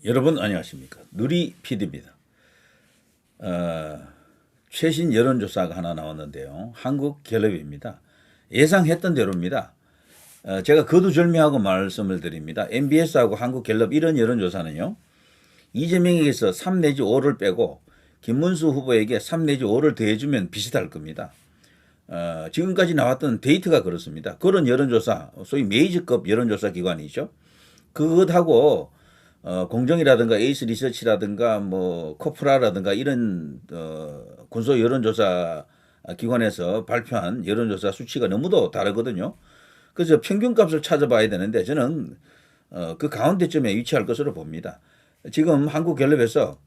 여러분 안녕하십니까. 누리 PD입니다. 최신 여론조사가 하나 나왔는데요. 한국갤럽입니다. 예상했던 대로입니다. 제가 거두절미하고 말씀을 드립니다. MBS하고 한국갤럽 이런 여론조사는요. 이재명에게서 3 내지 5를 빼고 김문수 후보에게 3 내지 5를 더해주면 비슷할 겁니다. 지금까지 나왔던 데이터가 그렇습니다. 그런 여론조사, 소위 메이저급 여론조사 기관이죠. 그것하고 공정이라든가 에이스 리서치라든가 뭐 코프라라든가 이런 군소 여론조사 기관에서 발표한 여론조사 수치가 너무도 다르거든요. 그래서 평균값을 찾아봐야 되는데 저는 그 가운데쯤에 위치할 것으로 봅니다. 지금 한국갤럽에서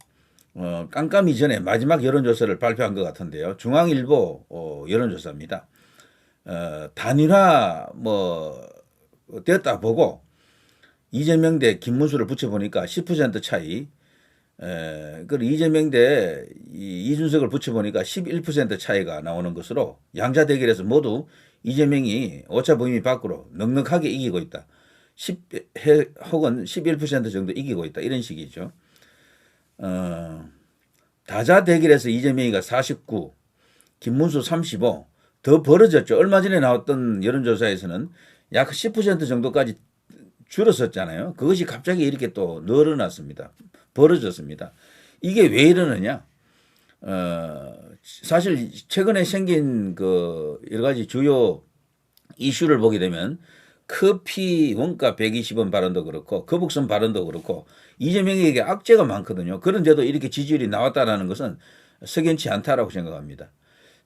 깜깜이 전에 마지막 여론조사를 발표한 것 같은데요. 중앙일보 여론조사입니다. 단일화 뭐 됐다 보고 이재명 대 김문수를 붙여보니까 10% 차이, 그리고 이재명 대 이준석을 붙여보니까 11% 차이가 나오는 것으로 양자 대결에서 모두 이재명이 오차 범위 밖으로 넉넉하게 이기고 있다. 10 혹은 11% 정도 이기고 있다. 이런 식이죠. 다자 대결에서 이재명이가 49, 김문수 35, 더 벌어졌죠. 얼마 전에 나왔던 여론조사에서는 약 10% 정도까지 줄었었잖아요. 그것이 갑자기 이렇게 또 늘어났습니다. 벌어졌습니다. 이게 왜 이러느냐? 사실 최근에 생긴 그 여러 가지 주요 이슈를 보게 되면 커피 원가 120원 발언도 그렇고 거북선 발언도 그렇고 이재명에게 악재가 많거든요. 그런데도 이렇게 지지율이 나왔다는 것은 석연치 않다라고 생각합니다.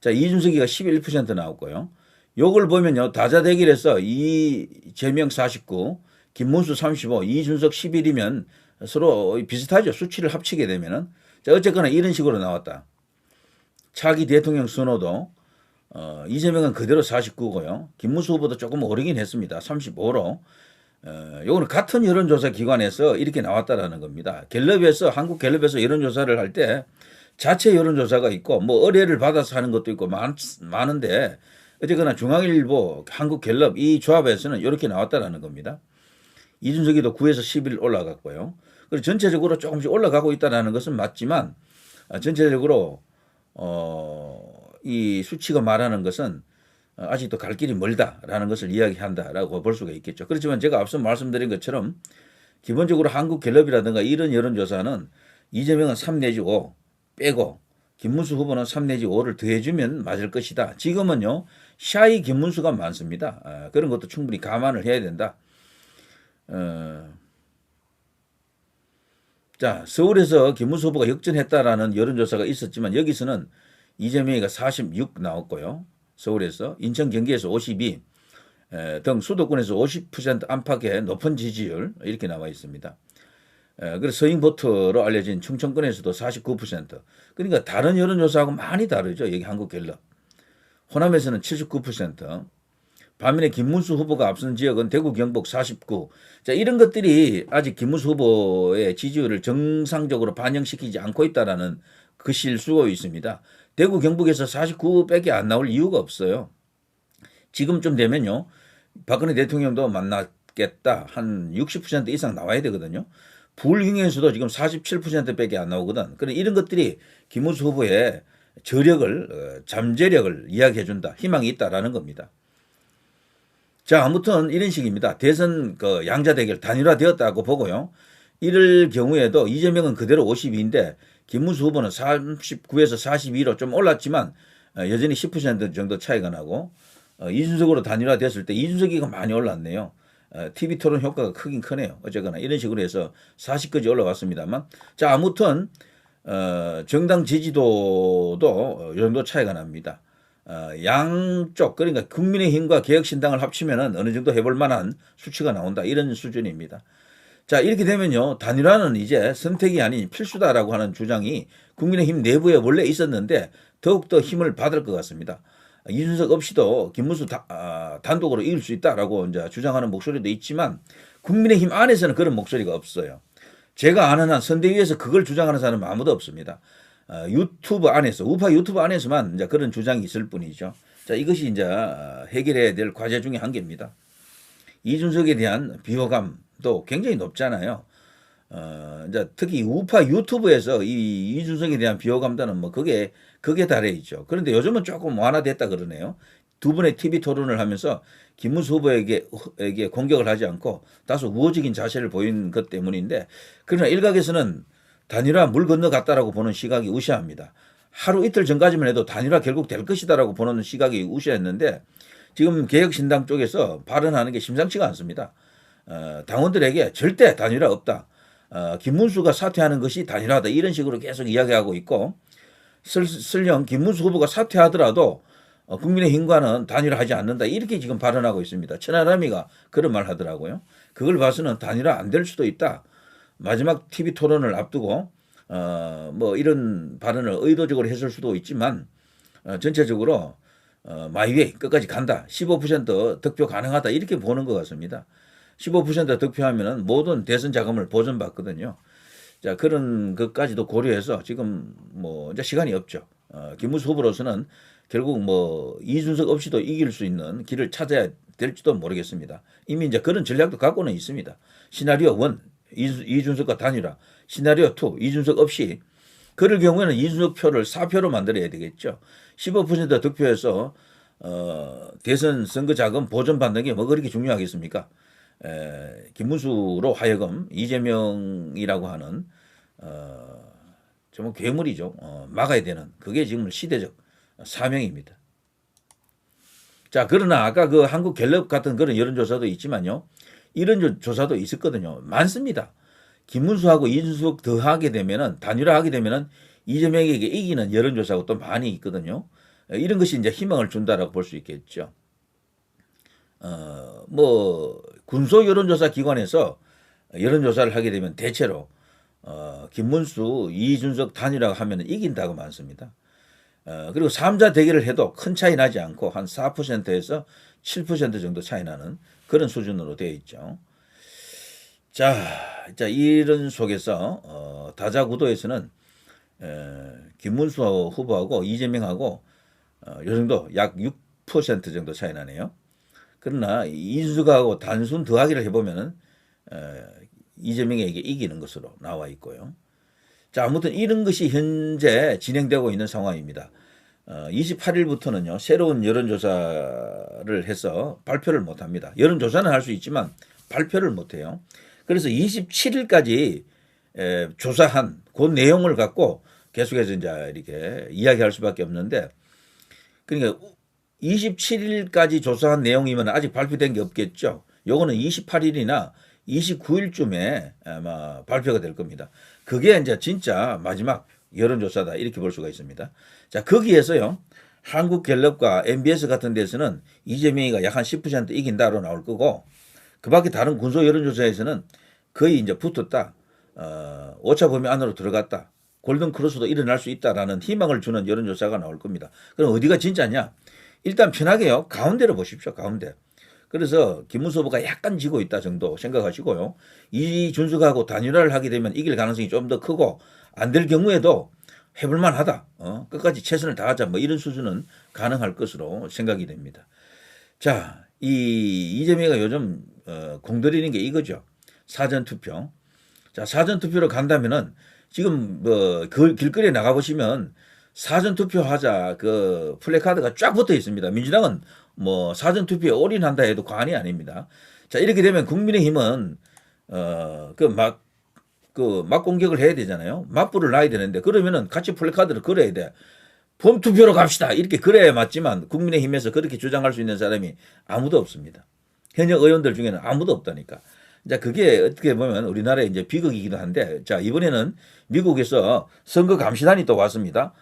자, 이준석이가 11% 나왔고요. 요걸 보면요. 다자대결에서 이재명 49, 김문수 35, 이준석 11이면 서로 비슷하죠. 수치를 합치게 되면은. 자, 어쨌거나 이런 식으로 나왔다. 차기 대통령 선호도 이재명은 그대로 49고요. 김문수 후보도 조금 오르긴 했습니다. 35로. 요거는 같은 여론조사 기관에서 이렇게 나왔다라는 겁니다. 갤럽에서 한국 갤럽에서 여론조사를 할 때 자체 여론조사가 있고 뭐 의뢰를 받아서 하는 것도 있고 많은데 어쨌거나 중앙일보, 한국갤럽 이 조합에서는 이렇게 나왔다라는 겁니다. 이준석이도 9에서 11 올라갔고요. 그리고 전체적으로 조금씩 올라가고 있다는 것은 맞지만 전체적으로 이 수치가 말하는 것은 아직도 갈 길이 멀다라는 것을 이야기한다라고 볼 수가 있겠죠. 그렇지만 제가 앞서 말씀드린 것처럼 기본적으로 한국갤럽이라든가 이런 여론조사는 이재명은 3 내지 5 빼고 김문수 후보는 3 내지 5를 더해주면 맞을 것이다. 지금은요 샤이 김문수가 많습니다. 그런 것도 충분히 감안을 해야 된다. 자, 서울에서 김문수 후보가 역전했다라는 여론조사가 있었지만 여기서는 이재명이가 46 나왔고요. 서울에서 인천 경기에서 52 등 수도권에서 50% 안팎의 높은 지지율 이렇게 나와 있습니다. 그래서 서인보트로 알려진 충청권에서도 49%. 그러니까 다른 여론조사하고 많이 다르죠. 여기 한국갤럽. 호남에서는 79%. 반면에 김문수 후보가 앞선 지역은 대구 경북 49. 자, 이런 것들이 아직 김문수 후보의 지지율을 정상적으로 반영시키지 않고 있다라는 것일 수 있습니다. 대구 경북에서 49밖에 안 나올 이유가 없어요. 지금쯤 되면요. 박근혜 대통령도 만났겠다. 한 60% 이상 나와야 되거든요. 불경에서도 지금 47%밖에 안 나오거든. 그런 이런 것들이 김문수 후보의 저력을 잠재력을 이야기해 준다. 희망이 있다라는 겁니다. 자, 아무튼 이런 식입니다. 대선 그 양자 대결 단일화되었다고 보고요. 이럴 경우에도 이재명은 그대로 52인데 김문수 후보는 39에서 42로 좀 올랐지만 여전히 10% 정도 차이가 나고 이준석으로 단일화됐을 때 이준석이가 많이 올랐네요. TV 토론 효과가 크긴 크네요. 어쨌거나 이런 식으로 해서 40까지 올라왔습니다만 자, 아무튼 정당 지지도도 이 정도 차이가 납니다. 양쪽 그러니까 국민의힘과 개혁신당을 합치면 어느 정도 해볼 만한 수치가 나온다 이런 수준입니다. 자, 이렇게 되면요 단일화는 이제 선택이 아닌 필수다라고 하는 주장이 국민의힘 내부에 원래 있었는데 더욱더 힘을 받을 것 같습니다. 이준석 없이도 김문수 단독으로 이길 수 있다라고 이제 주장하는 목소리도 있지만 국민의힘 안에서는 그런 목소리가 없어요. 제가 아는 한 선대위에서 그걸 주장하는 사람은 아무도 없습니다. 유튜브 안에서 우파 유튜브 안에서만 이제 그런 주장이 있을 뿐이죠. 자, 이것이 이제 해결해야 될 과제 중에 한 개입니다. 이준석에 대한 비호감도 굉장히 높잖아요. 이제 특히 우파 유튜브에서 이 이준석에 대한 비호감단은 뭐 그게 달해 있죠. 그런데 요즘은 조금 완화됐다 그러네요. 두 분의 TV 토론을 하면서 김문수 후보에게 공격을 하지 않고 다소 우호적인 자세를 보인 것 때문인데, 그러나 일각에서는 단일화 물 건너갔다라고 보는 시각이 우세합니다. 하루 이틀 전까지만 해도 단일화 결국 될 것이다라고 보는 시각이 우세했는데, 지금 개혁신당 쪽에서 발언하는 게 심상치가 않습니다. 당원들에게 절대 단일화 없다. 김문수가 사퇴하는 것이 단일화다. 이런 식으로 계속 이야기하고 있고, 설령 김문수 후보가 사퇴하더라도 국민의힘과는 단일화하지 않는다. 이렇게 지금 발언하고 있습니다. 천하람이가 그런 말 하더라고요. 그걸 봐서는 단일화 안 될 수도 있다. 마지막 TV 토론을 앞두고 뭐 이런 발언을 의도적으로 했을 수도 있지만, 전체적으로 마이웨이 끝까지 간다. 15% 득표 가능하다. 이렇게 보는 것 같습니다. 15% 득표하면은 모든 대선 자금을 보전받거든요. 자, 그런 것까지도 고려해서 지금 뭐 이제 시간이 없죠. 김문수 후보로서는 결국 뭐 이준석 없이도 이길 수 있는 길을 찾아야 될지도 모르겠습니다. 이미 이제 그런 전략도 갖고는 있습니다. 시나리오 1, 이준석과 단일화. 시나리오 2, 이준석 없이. 그럴 경우에는 이준석 표를 4표로 만들어야 되겠죠. 15% 득표해서 대선 선거 자금 보전받는 게 뭐 그렇게 중요하겠습니까? 김문수로 하여금 이재명이라고 하는 정말 괴물이죠. 막아야 되는 그게 지금 시대적 사명입니다. 자, 그러나 아까 그 한국갤럽 같은 그런 여론조사도 있지만요. 이런 조사도 있었거든요. 많습니다. 김문수하고 이준석 더 하게 되면은 단일화하게 되면은 이재명에게 이기는 여론조사가 또 많이 있거든요. 이런 것이 이제 희망을 준다라고 볼 수 있겠죠. 뭐 군소 여론조사 기관에서 여론조사를 하게 되면 대체로 김문수, 이준석 단일화가 하면 이긴다고 많습니다. 그리고 3자 대결을 해도 큰 차이 나지 않고 한 4%에서 7% 정도 차이 나는 그런 수준으로 되어 있죠. 자, 이런 속에서 다자구도에서는 김문수 후보하고 이재명하고 요 정도 약 6% 정도 차이 나네요. 그러나 이준석하고 단순 더하기를 해보면은 이재명에게 이기는 것으로 나와 있고요. 자, 아무튼 이런 것이 현재 진행되고 있는 상황입니다. 28일부터는요, 새로운 여론조사를 해서 발표를 못 합니다. 여론조사는 할 수 있지만 발표를 못 해요. 그래서 27일까지 조사한 그 내용을 갖고 계속해서 이제 이렇게 이야기할 수밖에 없는데, 그러니까 27일까지 조사한 내용이면 아직 발표된 게 없겠죠. 요거는 28일이나 29일쯤에 아마 발표가 될 겁니다. 그게 이제 진짜 마지막 여론조사다 이렇게 볼 수가 있습니다. 자, 거기에서요, 한국갤럽과 MBS 같은 데서는 이재명이가 약 한 10% 이긴다로 나올 거고, 그 밖에 다른 군소 여론조사에서는 거의 이제 붙었다, 오차 범위 안으로 들어갔다, 골든 크로스도 일어날 수 있다라는 희망을 주는 여론조사가 나올 겁니다. 그럼 어디가 진짜냐? 일단 편하게요, 가운데로 보십시오. 가운데. 그래서 김문수 후보가 약간 지고 있다 정도 생각하시고요. 이준석하고 단일화를 하게 되면 이길 가능성이 좀 더 크고, 안 될 경우에도 해볼만 하다. 끝까지 최선을 다하자. 뭐 이런 수준은 가능할 것으로 생각이 됩니다. 자, 이재명이가 요즘 공들이는 게 이거죠. 사전투표. 자, 사전투표로 간다면은 지금 뭐 길거리에 나가보시면 사전투표 하자 그 플래카드가 쫙 붙어 있습니다. 민주당은 뭐 사전투표에 올인한다 해도 과언이 아닙니다. 자, 이렇게 되면 국민의힘은 막 공격을 해야 되잖아요. 맞불을 놔야 되는데, 그러면은 같이 플래카드를 걸어야 돼. 봄투표로 갑시다. 이렇게 그래야 맞지만 국민의힘에서 그렇게 주장할 수 있는 사람이 아무도 없습니다. 현역 의원들 중에는 아무도 없다니까. 자, 그게 어떻게 보면 우리나라의 이제 비극이기도 한데, 자, 이번에는 미국에서 선거 감시단이 또 왔습니다.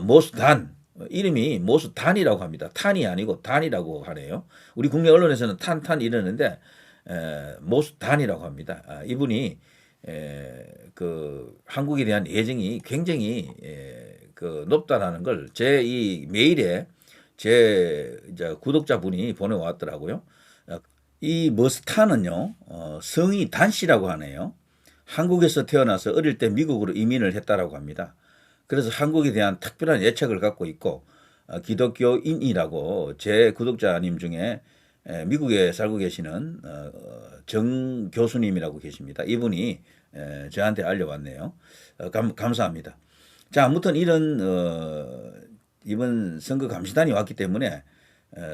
모스단. 이름이 모스단이라고 합니다. 탄이 아니고 단이라고 하네요. 우리 국내 언론에서는 탄 이러는데, 모스단이라고 합니다. 이분이 그 한국에 대한 애정이 굉장히 그 높다라는 걸 제 이 메일에 제 이제 구독자분이 보내왔더라고요. 이 머스타는요, 성이 단 씨라고 하네요. 한국에서 태어나서 어릴 때 미국으로 이민을 했다라고 합니다. 그래서 한국에 대한 특별한 애착을 갖고 있고, 기독교인이라고 제 구독자님 중에 미국에 살고 계시는 정 교수님이라고 계십니다. 이분이 저한테 알려왔네요. 감사합니다. 자, 아무튼 이런 이번 선거 감시단이 왔기 때문에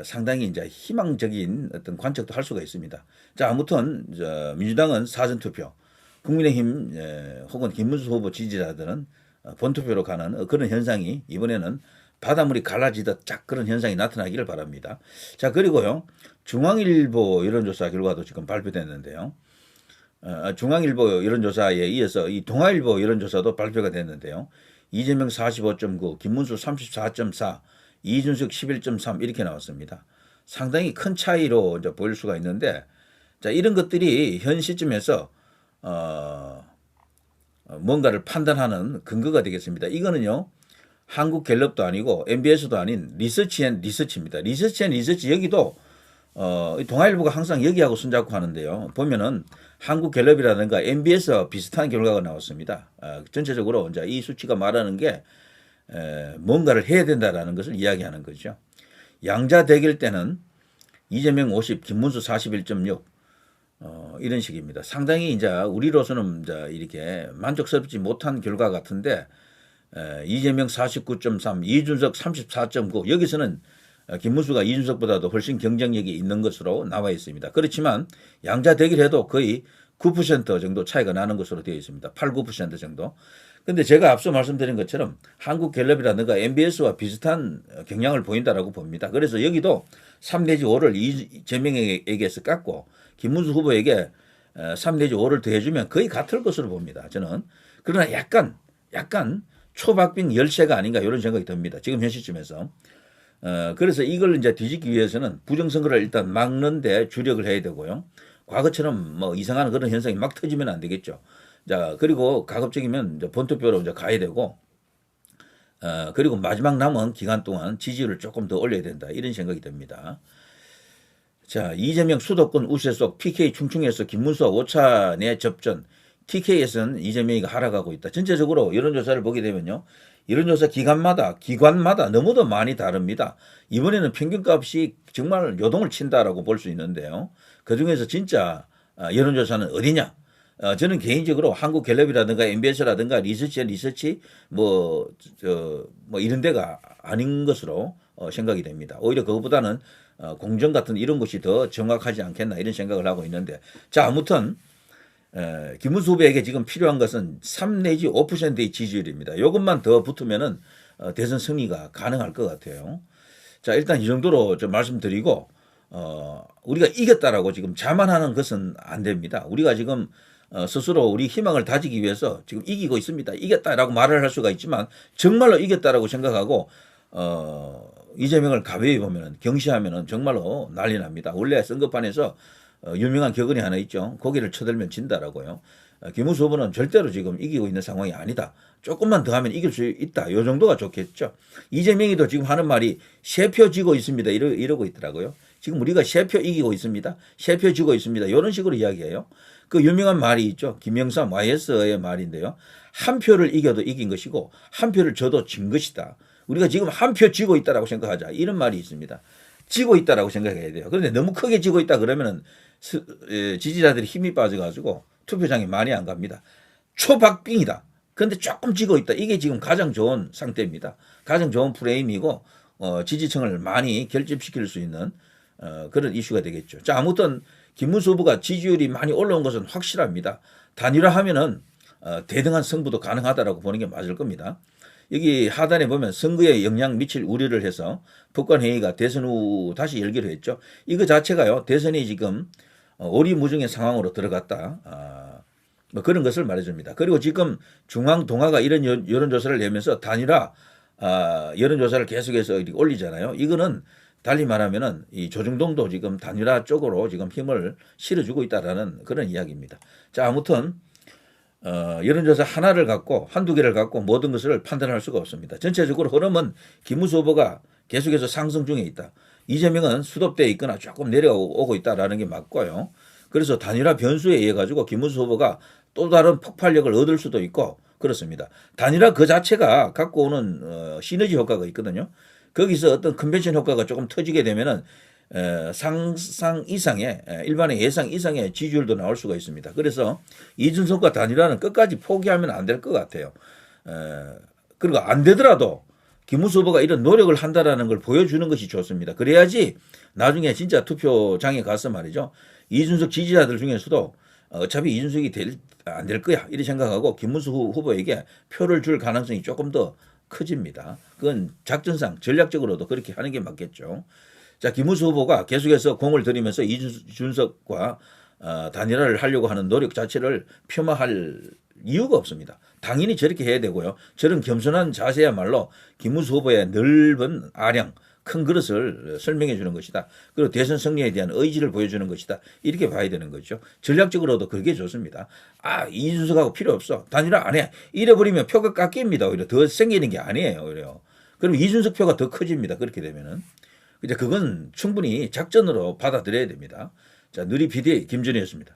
상당히 이제 희망적인 어떤 관측도 할 수가 있습니다. 자, 아무튼 민주당은 사전투표, 국민의힘 혹은 김문수 후보 지지자들은 본투표로 가는 그런 현상이 이번에는 바닷물이 갈라지듯 쫙 그런 현상이 나타나기를 바랍니다. 자, 그리고요, 중앙일보 여론조사 결과도 지금 발표됐는데요. 중앙일보 여론조사에 이어서 이 동아일보 여론조사도 발표가 됐는데요. 이재명 45.9, 김문수 34.4, 이준석 11.3 이렇게 나왔습니다. 상당히 큰 차이로 이제 보일 수가 있는데, 자, 이런 것들이 현 시점에서 뭔가를 판단하는 근거가 되겠습니다. 이거는요, 한국갤럽도 아니고 MBS도 아닌 리서치입니다. 리서치 여기도 동아일보가 항상 여기하고 손잡고 하는데요. 보면은 한국갤럽이라든가 MBS와 비슷한 결과가 나왔습니다. 전체적으로 이제 이 수치가 말하는 게 뭔가를 해야 된다라는 것을 이야기하는 거죠. 양자 대결 때는 이재명 50, 김문수 41.6 이런 식입니다. 상당히 이제 우리로서는 이제 이렇게 만족스럽지 못한 결과 같은데 이재명 49.3, 이준석 34.9 여기서는 김문수가 이준석보다도 훨씬 경쟁력이 있는 것으로 나와 있습니다. 그렇지만 양자 대결해도 거의 9% 정도 차이가 나는 것으로 되어 있습니다. 8, 9% 정도. 근데 제가 앞서 말씀드린 것처럼 한국갤럽이라든가 MBS와 비슷한 경향을 보인다라고 봅니다. 그래서 여기도 3 내지 5를 이재명에게서 깎고 김문수 후보에게 3 내지 5를 더해주면 거의 같을 것으로 봅니다. 저는. 그러나 약간 초박빙 열세가 아닌가 이런 생각이 듭니다. 지금 현 시점에서. 그래서 이걸 이제 뒤집기 위해서는 부정선거를 일단 막는데 주력을 해야 되고요. 과거처럼 뭐 이상한 그런 현상이 막 터지면 안 되겠죠. 자, 그리고 가급적이면 이제 본투표로 이제 가야 되고, 그리고 마지막 남은 기간 동안 지지율을 조금 더 올려야 된다. 이런 생각이 듭니다. 자, 이재명 수도권 우세 속 PK 충청에서 김문수와 5차 내 접전, TK에서는 이재명이 하락하고 있다. 전체적으로 여론조사를 보게 되면요. 여론조사 기관마다 너무도 많이 다릅니다. 이번에는 평균값이 정말 요동을 친다라고 볼 수 있는데요. 그중에서 진짜 여론조사는 어디냐? 저는 개인적으로 한국갤럽이라든가 MBS라든가 리서치 뭐 이런 데가 아닌 것으로 생각이 됩니다. 오히려 그것보다는 공정 같은 이런 것이 더 정확하지 않겠나 이런 생각을 하고 있는데, 자, 아무튼 김문수 후보에게 지금 필요한 것은 3 내지 5%의 지지율입니다. 이것만 더 붙으면은 대선 승리가 가능할 것 같아요. 자, 일단 이 정도로 좀 말씀드리고, 우리가 이겼다라고 지금 자만하는 것은 안 됩니다. 우리가 지금 스스로 우리 희망을 다지기 위해서 지금 이기고 있습니다. 이겼다라고 말을 할 수가 있지만 정말로 이겼다라고 생각하고 이재명을 가벼이 보면은 경시하면은 정말로 난리 납니다. 원래 선거판에서 유명한 격언이 하나 있죠. 고개를 쳐들면 진다라고요. 김문수 후보는 절대로 지금 이기고 있는 상황이 아니다. 조금만 더 하면 이길 수 있다. 요 정도가 좋겠죠. 이재명이도 지금 하는 말이 3표 지고 있습니다. 이러고 있더라고요. 지금 우리가 3표 이기고 있습니다. 3표 지고 있습니다. 이런 식으로 이야기해요. 그 유명한 말이 있죠. 김영삼 YS의 말인데요. 1표를 이겨도 이긴 것이고 1표를 져도 진 것이다. 우리가 지금 1표 지고 있다라고 생각하자. 이런 말이 있습니다. 지고 있다라고 생각해야 돼요. 그런데 너무 크게 지고 있다 그러면은 지지자들이 힘이 빠져가지고 투표장에 많이 안 갑니다. 초박빙이다. 그런데 조금 지고 있다. 이게 지금 가장 좋은 상태입니다. 가장 좋은 프레임이고 지지층을 많이 결집시킬 수 있는 그런 이슈가 되겠죠. 자, 아무튼 김문수 후보가 지지율이 많이 올라온 것은 확실합니다. 단일화하면은 대등한 승부도 가능하다라고 보는 게 맞을 겁니다. 여기 하단에 보면 선거에 영향 미칠 우려를 해서 법관회의가 대선 후 다시 열기로 했죠. 이거 자체가요, 대선이 지금 오리무중의 상황으로 들어갔다. 뭐 그런 것을 말해줍니다. 그리고 지금 중앙 동아가 이런 여론조사를 내면서 단일화 여론조사를 계속해서 올리잖아요. 이거는 달리 말하면은 이 조중동도 지금 단일화 쪽으로 지금 힘을 실어주고 있다라는 그런 이야기입니다. 자, 아무튼 여론조사 하나를 갖고 한두 개를 갖고 모든 것을 판단할 수가 없습니다. 전체적으로 흐름은 김문수 후보가 계속해서 상승 중에 있다. 이재명은 수도대에 있거나 조금 내려오고 있다라는 게 맞고요. 그래서 단일화 변수에 의해 가지고 김문수 후보가 또 다른 폭발력을 얻을 수도 있고 그렇습니다. 단일화 그 자체가 갖고 오는 시너지 효과가 있거든요. 거기서 어떤 컨벤션 효과가 조금 터지게 되면은 상상 이상의 일반의 예상 이상의 지지율도 나올 수가 있습니다. 그래서 이준석과 단일화는 끝까지 포기하면 안 될 것 같아요. 그리고 안 되더라도 김문수 후보가 이런 노력을 한다라는 걸 보여주는 것이 좋습니다. 그래야지 나중에 진짜 투표장에 가서 말이죠. 이준석 지지자들 중에서도 어차피 이준석이 안 될 거야 이렇게 생각하고 김문수 후보에게 표를 줄 가능성이 조금 더 커집니다. 그건 작전상 전략적으로도 그렇게 하는 게 맞겠죠. 자, 김문수 후보가 계속해서 공을 들이면서 이준석과 단일화를 하려고 하는 노력 자체를 폄하할 이유가 없습니다. 당연히 저렇게 해야 되고요. 저런 겸손한 자세야말로 김문수 후보의 넓은 아량, 큰 그릇을 설명해 주는 것이다. 그리고 대선 승리에 대한 의지를 보여주는 것이다. 이렇게 봐야 되는 거죠. 전략적으로도 그게 좋습니다. 이준석하고 필요 없어. 단일화 안 해. 이래버리면 표가 깎입니다. 오히려 더 생기는 게 아니에요. 오히려. 그럼 이준석 표가 더 커집니다. 그렇게 되면은. 이제 그건 충분히 작전으로 받아들여야 됩니다. 자, 누리 PD 김준희였습니다.